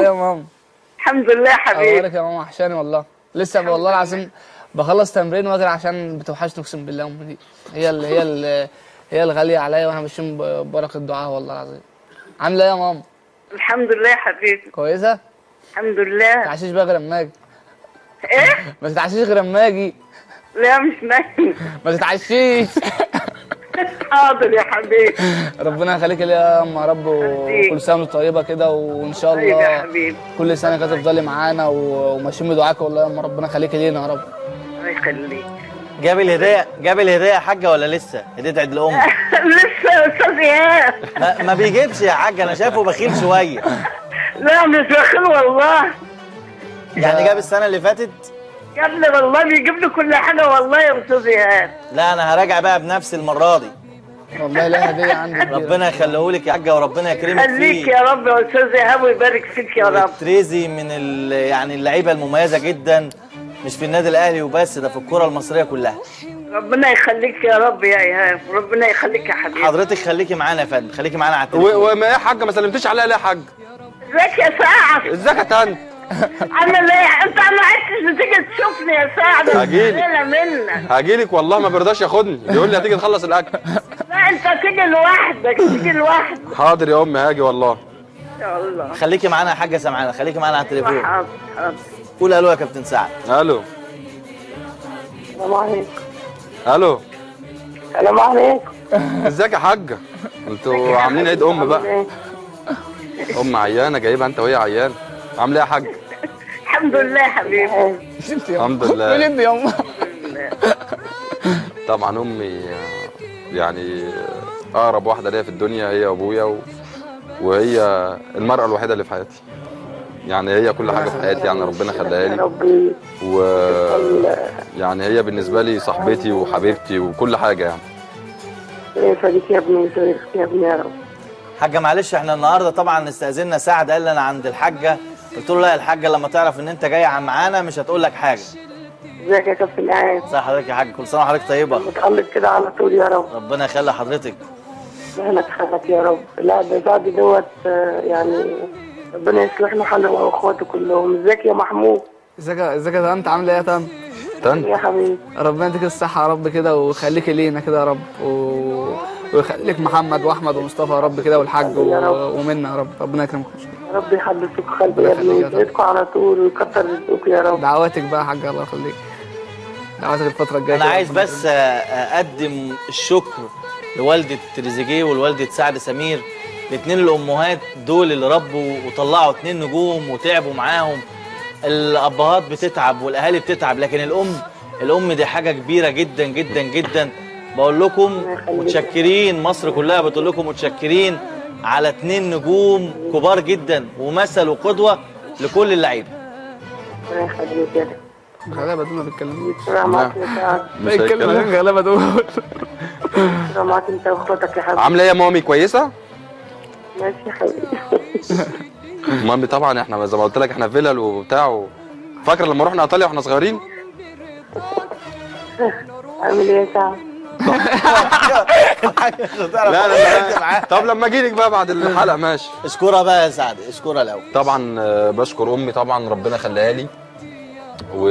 ايه يا ماما؟ الحمد لله يا حبيبي. اخبارك يا ماما؟ وحشاني والله. لسه والله العظيم بخلص تمرين واجري عشان بتوحشني اقسم بالله. امي دي هي الغاليه عليا، وانا ماشيين ببركه الدعاء والله العظيم. عامله ايه يا ماما؟ الحمد لله يا حبيبي. كويسه؟ الحمد لله. ما تتعشيش بقى غير اما اجي. ايه؟ ما تتعشيش غير اما اجي. لا مش نايم. ما تتعشيش. حاضر يا حبيبي. ربنا يخليك ليا يا ام يا رب، وكل سنه وانت طيبه كده، وان شاء طيب يا الله حبيبي. كل سنه كده تفضلي معانا وماشيين بدعاك والله يا ام. ربنا يخليك لينا يا رب. الله يخليك. جاب الهديه يا حاجه ولا لسه؟ هديه عيد الام. لسه يا استاذ ايهاب. ما بيجيبش يا حاجه، انا شايفه بخيل شويه. لا مش بخيل والله. يعني جاب السنه اللي فاتت؟ يا ابني والله بيجيب لي كل حاجه والله يا استاذ ايهاب. لا انا هراجع بقى بنفسي المره دي. والله لا هديه عندي كبيرة. ربنا يخليهولك يا حاجه وربنا يكرمك فيه. خليك يا رب يا استاذ ايهاب ويبارك فيك يا رب. تريزي من يعني اللعيبه المميزه جدا، مش في النادي الاهلي وبس، ده في الكره المصريه كلها. ربنا يخليك يا رب يا ايهاب، ربنا يخليك يا حبيبي. حضرتك خليكي معانا يا فندم، خليكي معانا على التليفون. وما ايه يا حاجه ما سلمتيش عليها ليه يا حاج؟ ازيك يا سعد؟ ازيك يا طنط؟ عامل ايه؟ انت ما عدتش بتيجي تشوفني يا سعد. هجيلك. منك. هجيلك والله ما بيرضاش ياخدني، بيقول لي هتيجي تخلص الاكل. لا انت تيجي لوحدك، تيجي لوحدك. حاضر يا امي هاجي والله. ان شاء الله. خليكي معانا يا حاجه سامعانا، خليكي معانا على التليفون. حاضر حاضر. قول الو يا كابتن سعد. الو. السلام عليكم. الو. السلام عليكم. ازيك يا حاجه؟ انتوا عاملين عيد ام بقى؟ ام عيانه جايبها انت وهي عيانه. عامله ايه يا حاج؟ الحمد لله يا حبيبي. الحمد لله. بجد يا ام. طبعا امي يعني اقرب واحده ليا في الدنيا، هي ابويا وهي المرأة الوحيدة اللي في حياتي. يعني هي كل حاجة في حياتي، يعني ربنا خلاها لي. و يعني هي بالنسبة لي صاحبتي وحبيبتي وكل حاجة يعني. يسعدك يا ابني، يسعدك يا ابني يا رب. حاجه معلش احنا النهارده طبعا استاذنا سعد، قال لي انا عند الحاجه، قلت له لا الحاجه لما تعرف ان انت جاي معانا مش هتقول لك حاجه. ازيك يا كابتن ايهاب؟ ازي حضرتك يا حاج؟ كل سنه وحضرتك طيبه. متألق كده على طول يا رب. ربنا يخلي حضرتك. مهلك حالك يا رب. لا ده سعد دوت يعني ربنا يصلح له حاله واخواته كلهم. ازيك يا محمود؟ ازيك يا طنط؟ عامله ايه يا طنط؟ يا حبيبي. ربنا يديك الصحه يا رب كده، ويخليك لينا كده يا رب، ويخليك محمد واحمد ومصطفى يا رب كده، والحاج ومنا يا رب. ربنا يكرمكم. يا رب يحدثك قلبي يا ابني، ويسعدكم على طول ويكتر رزقك يا رب. دعواتك بقى يا حاج، الله يخليك. دعواتك الفتره الجايه. انا عايز بس اقدم الشكر لوالده تريزيجيه والوالده سعد سمير، الاثنين الامهات دول اللي ربوا وطلعوا 2 نجوم وتعبوا معاهم. الابهات بتتعب والاهالي بتتعب، لكن الام دي حاجه كبيره جدا جدا جدا. بقول لكم متشكرين، مصر كلها بتقول لكم متشكرين على 2 نجوم كبار جدا ومثل وقدوه لكل اللعيبه. ربنا يخليك يا رب. غلابه دول ما بيتكلموش. معاك يا سعد. بيتكلموا غلابه دول. معاك انت واخواتك يا حبيبي. عاملة ايه يا مامي؟ كويسة؟ ماشي يا حبيبي. مامي طبعا احنا زي ما قلت لك احنا فيلل وبتاع فاكرة لما رحنا ايطاليا واحنا صغيرين؟ عامل ايه يا سعد؟ لا لا طب لما اجي لك بقى بعد الحلقة ماشي. اشكرها بقى يا سعد، اشكرها الاول. طبعا بشكر امي طبعا، ربنا خلاها لي. و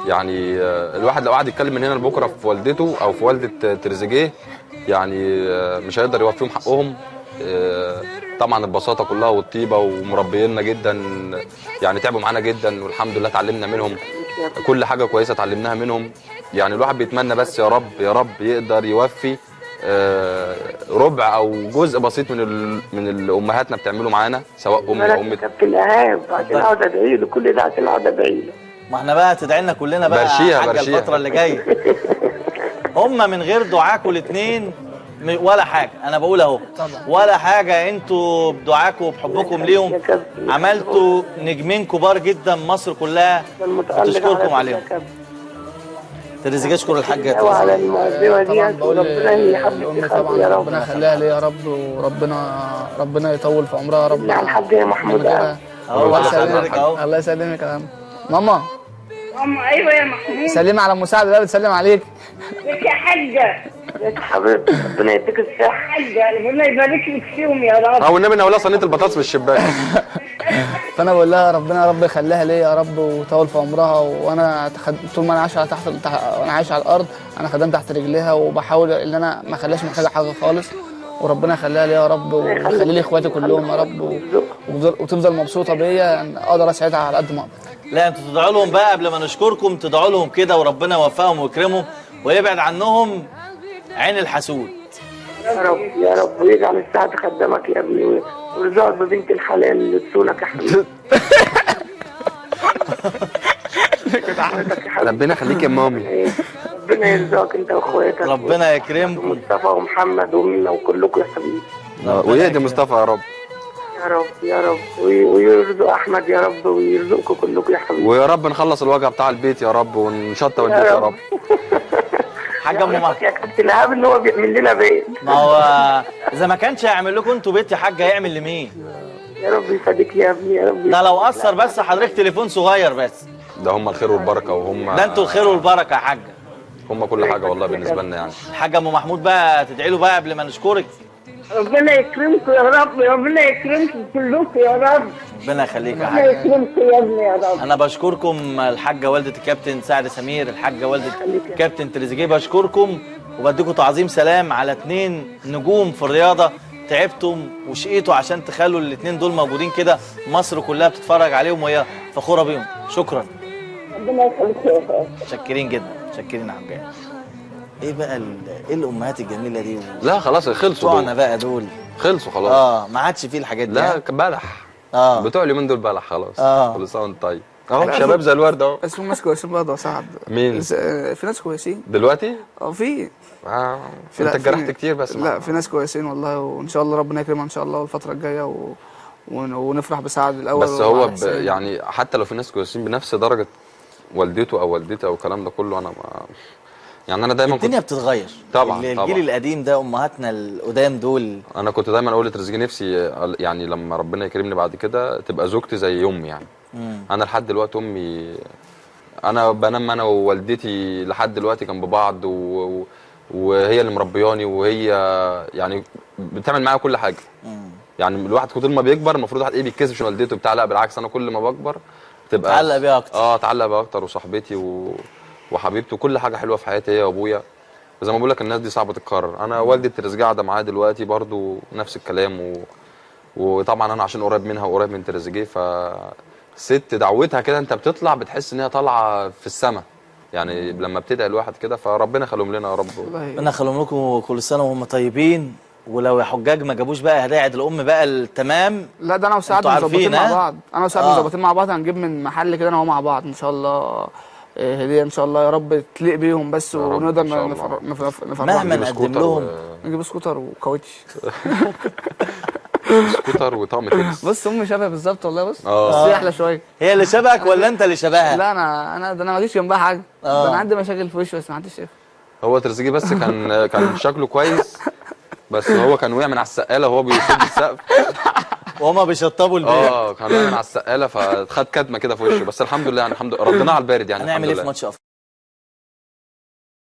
يعني الواحد لو قعد يتكلم من هنا لبكره في والدته او في والده تريزيجيه يعني مش هيقدر يوفيهم حقهم. طبعا البساطه كلها والطيبه ومربينا جدا، يعني تعبوا معانا جدا والحمد لله اتعلمنا منهم كل حاجه كويسه اتعلمناها منهم. يعني الواحد بيتمنى بس يا رب يا رب يقدر يوفي ربع او جزء بسيط من اللي امهاتنا بتعمله معانا، سواء امي او امي. كابتن ايهاب عشان اقعد ادعي له كل ده، عشان اقعد ادعي له. ما احنا بقى تدعي لنا كلنا بقى برشيها حاجه الفتره اللي جايه. هم من غير دعاكم الاثنين ولا حاجه، انا بقول اهو ولا حاجه. انتوا بدعاكم وبحبكم ليهم عملتوا نجمين كبار جدا، مصر كلها بتشكركم عليهم. تريزيجيه اشكر الحاجه وعلى المقدمه دي ربنا يحفظك طبعا يا رب. ربنا يخليها لي يا رب، وربنا يطول في عمرها يا رب. على الحاج يا محمود الله يسلمك. الله يسلمك يا ماما. ماما ايوه يا محمود. سلمي على مساعد بقى، بتسلم عليك. ازيك يا حاجه؟ يا حبيبي ربنا يديك الصحة. ربنا يبارك لك فيهم يا رب. او النبي ناولها صينيه البطاطس في الشباك. فانا بقول لها ربنا يا رب يخليها ليا يا رب ويطول في عمرها، وانا طول ما انا عايش على وانا عايش على الارض انا خدام تحت رجليها، وبحاول ان انا ما اخليهاش محتاجه حاجه خالص، وربنا يخليها ليا يا رب ويخلي لي اخواتي كلهم يا رب وتفضل مبسوطه بيا، ان اقدر اساعدها على قد ما اقدر. لا انتوا تدعوا لهم بقى قبل ما نشكركم، تدعوا لهم كده وربنا يوفقهم ويكرمهم ويبعد عنهم عين الحسود. يا رب يا رب، ويجعل الساعة خدامك يا ابني، ويرزقك ببنت الحلال اللي تصونك يا حبيبي. ربنا يخليك يا مامي. ربنا يرزقك انت واخواتك، ربنا يكرمكم. مصطفى ومحمد ومينا وكلكم يا حبيبي. ويهدي مصطفى يا رب. يا رب يا رب، ويرزق احمد يا رب، ويرزقكم كلكم يا حبيبي. ويا رب نخلص الوجع بتاع البيت يا رب، ونشطب البيت يا رب. حاجه ام محمود يا كابتن الهاب ان هو بيعمل لنا بيت. ما هو اذا ما كانش هيعمل لكم انتوا بيت يا حاج هيعمل لمين؟ يا رب يفاديك يا ابني يا رب. ده لو قصر بس حضرتك تليفون صغير بس. ده هم الخير والبركه، وهم ده انتوا الخير والبركه يا حاجه. هم كل حاجه والله بالنسبه لنا يعني. الحاجه ام محمود بقى تدعي له بقى قبل ما نشكرك. ربنا يكرمكم يا رب، ربنا يكرمكم كلكم يا رب. ربنا يخليك يا ربنا حاج. يكرمكم يا ابني يا رب. انا بشكركم الحاجه والده الكابتن سعد سمير، الحاجه والده الكابتن تريزيجيه، بشكركم وبديكم تعظيم سلام على 2 نجوم في الرياضه. تعبتم وشقيتوا عشان تخلوا الاثنين دول موجودين كده، مصر كلها بتتفرج عليهم وهي فخوره بيهم. شكرا. ربنا يخليك يا اخويا. متشكرين جدا، متشكرين يا حاج. ايه بقى ايه الامهات الجميله دي؟ لا خلاص خلصوا بتوعنا دول. بقى دول خلصوا خلاص. ما عادش فيه الحاجات دي. لا بلح. بتوع اليومين دول بلح خلاص. كل سنه وانت طيب. اهو شباب زي الورد اهو. بس هم ناس كويسين برضه يا سعد. مين؟ في ناس كويسين دلوقتي؟ في انت اتجرحت كتير بس. لا في ناس كويسين والله، وان شاء الله ربنا يكرمها ان شاء الله الفتره الجايه ونفرح بسعد الاول. بس هو يعني حتى لو في ناس كويسين بنفس درجه والدته او والدتي او الكلام ده كله، انا ما يعني انا دايما الدنيا بتتغير طبعا. الجيل القديم ده امهاتنا القدام دول. انا كنت دايما اقول لتريزيجيه نفسي يعني لما ربنا يكرمني بعد كده تبقى زوجتي زي امي يعني. انا لحد دلوقتي امي، انا بنام انا ووالدتي لحد دلوقتي جنب بعض، وهي اللي مربياني، وهي يعني بتعمل معايا كل حاجه. يعني الواحد كل ما بيكبر المفروض واحد بيتكسفش من والدته بتاع، لا بالعكس انا كل ما بكبر تبقى تعلق بيها اكتر. اتعلق بيها اكتر، وصاحبتي وحبيبتي وكل حاجه حلوه في حياتي هي وابويا. زي ما بقول لك الناس دي صعبه تتكرر. انا والدي تريزيجيه قاعده معايا دلوقتي برضو نفس الكلام، وطبعا انا عشان قريب منها وقريب من تريزيجيه، ست دعوتها كده انت بتطلع بتحس ان هي طالعه في السماء يعني لما بتدعي الواحد كده. فربنا يخليهم لنا يا رب. ربنا يخليهم لكم كل سنه وهم طيبين. ولو يا حجاج ما جابوش بقى هدايا الام بقى التمام. لا ده انا وسعد مظبطين مع بعض، انا وسعد مظبطين مع بعض، هنجيب من محل كده انا وهو مع بعض ان شاء الله هديه ان شاء الله يا رب تليق بيهم بس، ونقدر نفرحهم. مهما نقدم لهم نجيب سكوتر وكاوتش. سكوتر وطقم تنس. بص امي شبه بالظبط والله. بص بس احلى شويه. هي اللي شبهك ولا انت اللي شبهها؟ لا انا ده انا ما جيش جنبها حاجه. ده انا عندي مشاكل في وشي بس ما حدش شايفها. هو تريزيجيه بس كان شكله كويس، بس هو كان وقع من على السقاله وهو بيسد السقف وهما بيشطبوا البيت. كان وقع من على السقاله فخد كدمه كده في وشه، بس الحمد لله يعني الحمد لله رديناه على البارد يعني. هنعمل ايه في ماتش